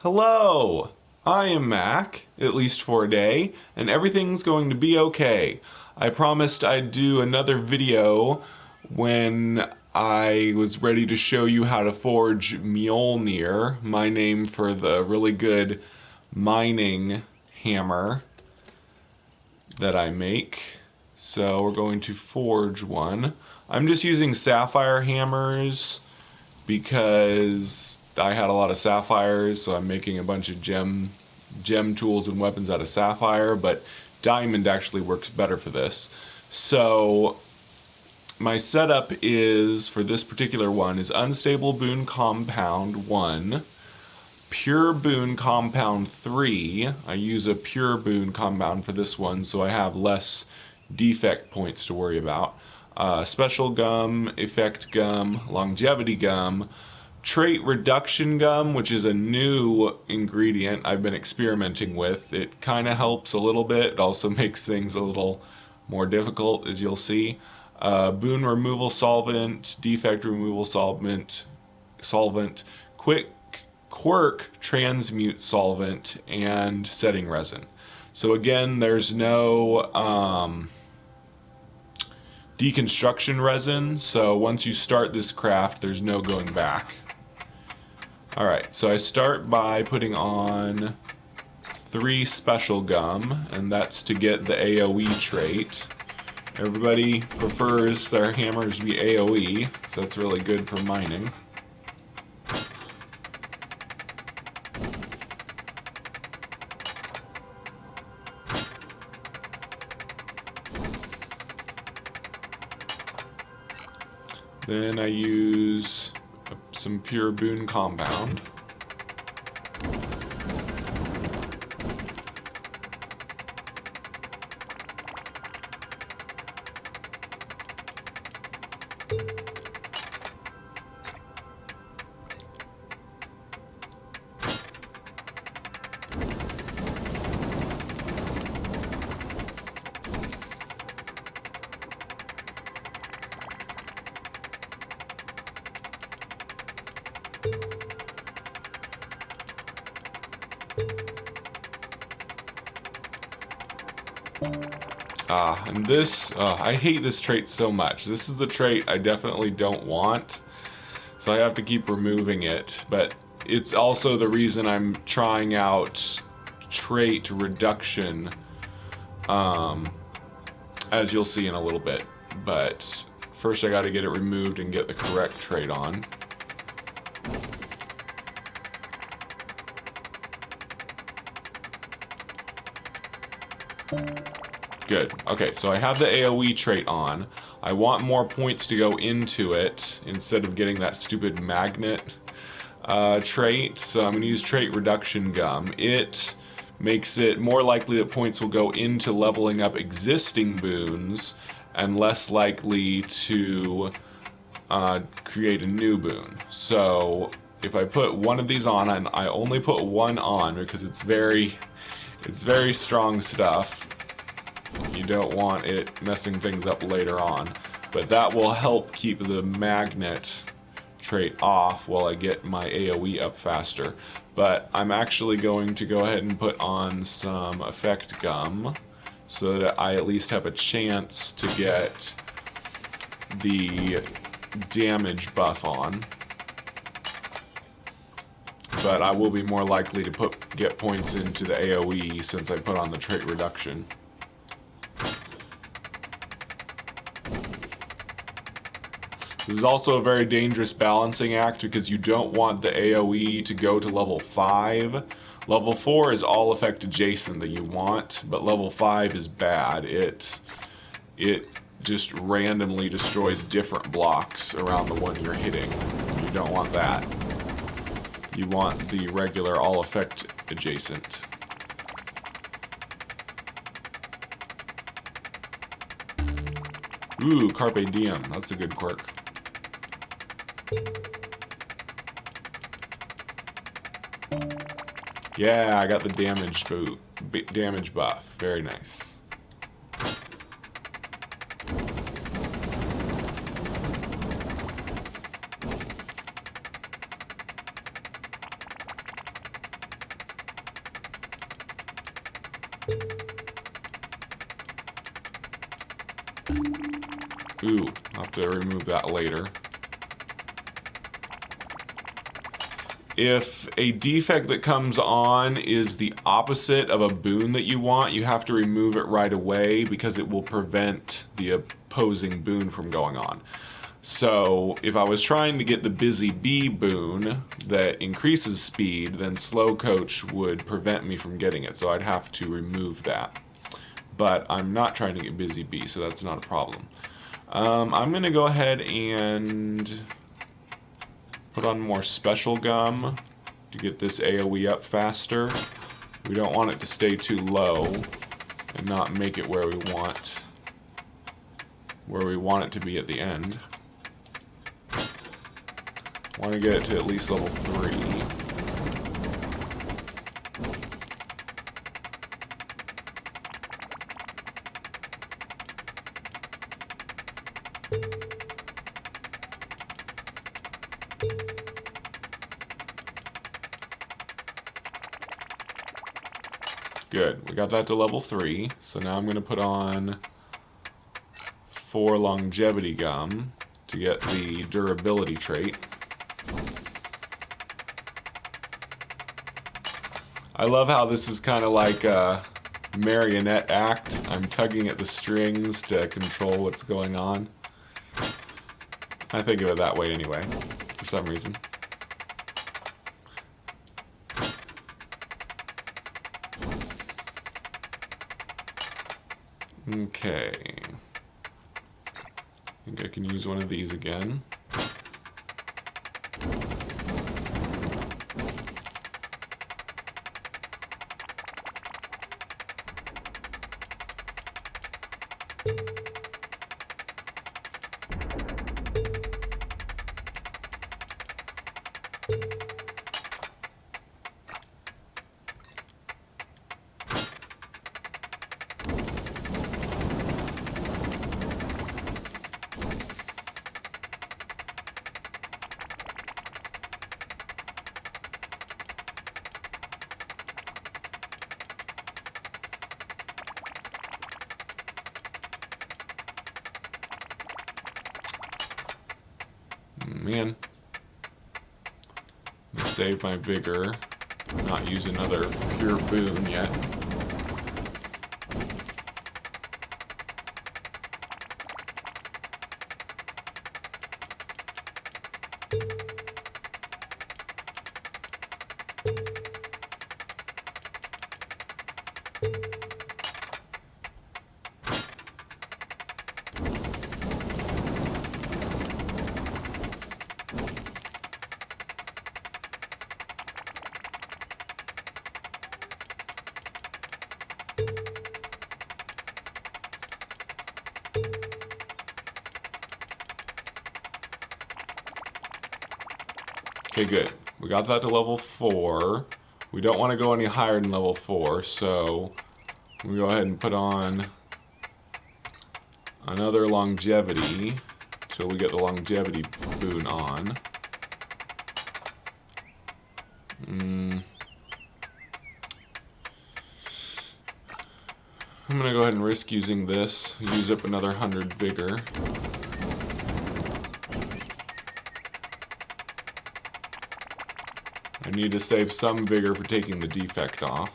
Hello! I am Mac, at least for a day, and everything's going to be okay. I promised I'd do another video when I was ready to show you how to forge Mjolnir, my name for the really good mining hammer that I make. So we're going to forge one. I'm just using sapphire hammers because I had a lot of sapphires, so I'm making a bunch of gem tools and weapons out of sapphire, but diamond actually works better for this. So my setup is, for this particular one, is unstable boon compound 1, pure boon compound 3. I use a pure boon compound for this one, so I have less defect points to worry about. Special gum, effect gum, longevity gum, trait reduction gum, which is a new ingredient I've been experimenting with. It kind of helps a little bit. It also makes things a little more difficult, as you'll see. Boon removal solvent, defect removal solvent, quirk transmute solvent, and setting resin. So again, there's no deconstruction resin, so once you start this craft, there's no going back. Alright, so I start by putting on 3 special gum, and that's to get the AOE trait. Everybody prefers their hammers to be AOE, so that's really good for mining. Then I use some pure boon compound. And this, I hate this trait so much. This is the trait I definitely don't want, so I have to keep removing it, but it's also the reason I'm trying out trait reduction, as you'll see in a little bit. But first I gotta get it removed and get the correct trait on. Good. Okay, so I have the AOE trait on. I want more points to go into it instead of getting that stupid magnet trait, so I'm going to use trait reduction gum. It makes it more likely that points will go into leveling up existing boons and less likely to create a new boon. So if I put one of these on, and I only put one on because it's very strong stuff. You don't want it messing things up later on, but that will help keep the magnet trait off while I get my AOE up faster. But I'm actually going to go ahead and put on some effect gum so that I at least have a chance to get the damage buff on. But I will be more likely to get points into the AOE since I put on the trait reduction. This is also a very dangerous balancing act because you don't want the AOE to go to level 5. Level 4 is all effect adjacent that you want, but level 5 is bad. It just randomly destroys different blocks around the one you're hitting. You don't want that. You want the regular all effect adjacent. Ooh, Carpe Diem. That's a good quirk. Yeah, I got the damage buff. Very nice. Ooh, I'll have to remove that later. If a defect that comes on is the opposite of a boon that you want, you have to remove it right away because it will prevent the opposing boon from going on. So if I was trying to get the Busy Bee boon that increases speed, then Slow Coach would prevent me from getting it, so I'd have to remove that. But I'm not trying to get Busy Bee, so that's not a problem. I'm going to go ahead and put on more special gum to get this AOE up faster. We don't want it to stay too low and not make it where we want it to be at the end. Want to get it to at least level 3. Good, we got that to level 3, so now I'm going to put on 4 longevity gum to get the durability trait. I love how this is kind of like a marionette act. I'm tugging at the strings to control what's going on. I think of it that way anyway, for some reason. Okay. I think I can use one of these again. Man. Let's save my vigor. Not use another pure boon yet. Okay, good. We got that to level 4. We don't want to go any higher than level 4, so we go ahead and put on another longevity till we get the longevity boon on. I'm gonna go ahead and risk using this. Use up another 100 vigor. I need to save some vigor for taking the defect off.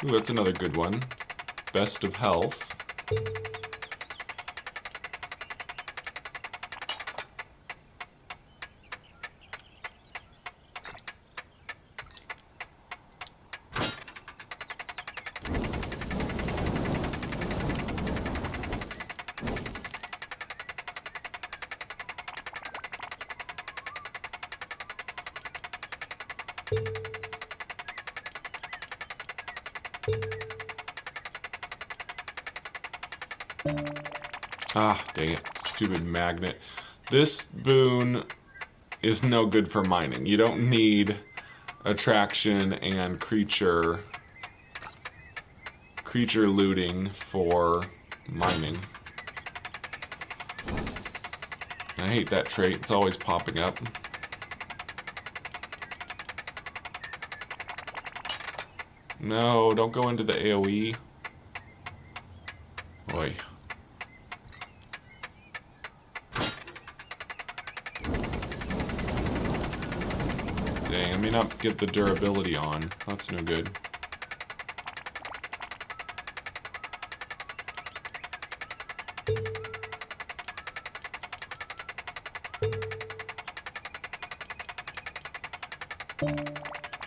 Ooh, that's another good one. Best of health. Ah, dang it. Stupid magnet. This boon is no good for mining. You don't need attraction and creature looting for mining. I hate that trait. It's always popping up. No, don't go into the AOE. Oi. Dang, I may not get the durability on. That's no good.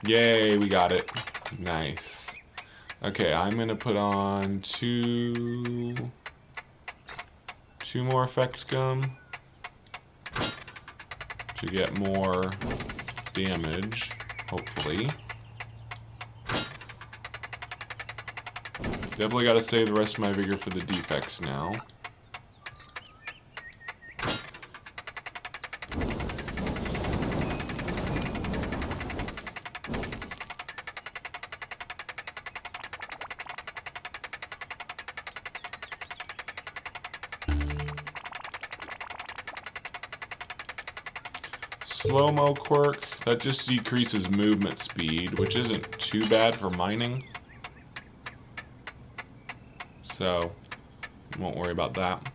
Yay, we got it. Nice. Okay, I'm gonna put on two more effect gum to get more damage, hopefully. Definitely gotta save the rest of my vigor for the defects now. Slow-mo quirk, that just decreases movement speed, which isn't too bad for mining. So, won't worry about that.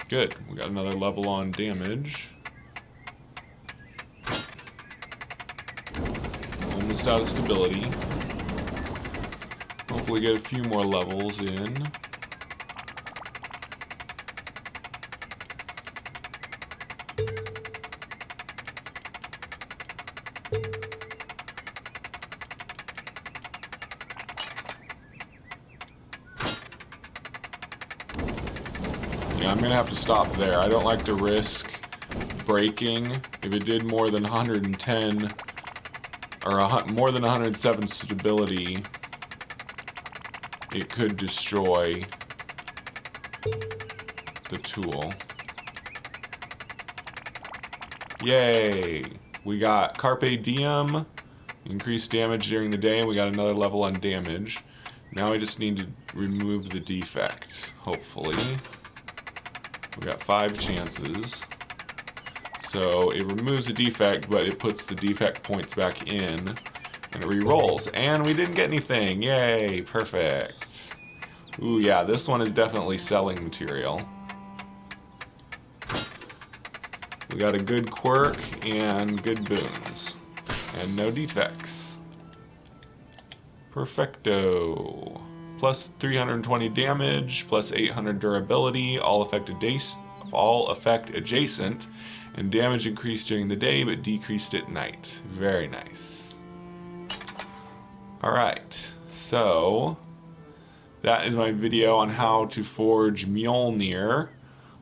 Good, we got another level on damage. Almost out of stability. Hopefully get a few more levels in. Yeah, I'm gonna have to stop there. I don't like to risk breaking. If it did more than 110 or more than 107 stability, it could destroy the tool. Yay! We got Carpe Diem, increased damage during the day, and we got another level on damage. Now we just need to remove the defect, hopefully. We got 5 chances. So it removes the defect, but it puts the defect points back in, and it re-rolls. And we didn't get anything! Yay! Perfect! Ooh, yeah, this one is definitely selling material. We got a good quirk and good boons. And no defects. Perfecto. Plus 320 damage, plus 800 durability, all effect adjacent, and damage increased during the day but decreased at night. Very nice. Alright, so that is my video on how to forge Mjolnir.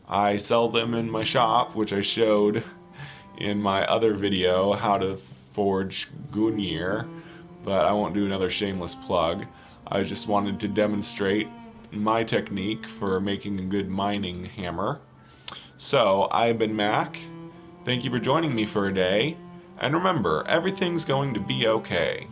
I sell them in my shop, which I showed in my other video, how to forge Gungnir, but I won't do another shameless plug. I just wanted to demonstrate my technique for making a good mining hammer. So, I've been Mac. Thank you for joining me for a day, and remember, everything's going to be okay.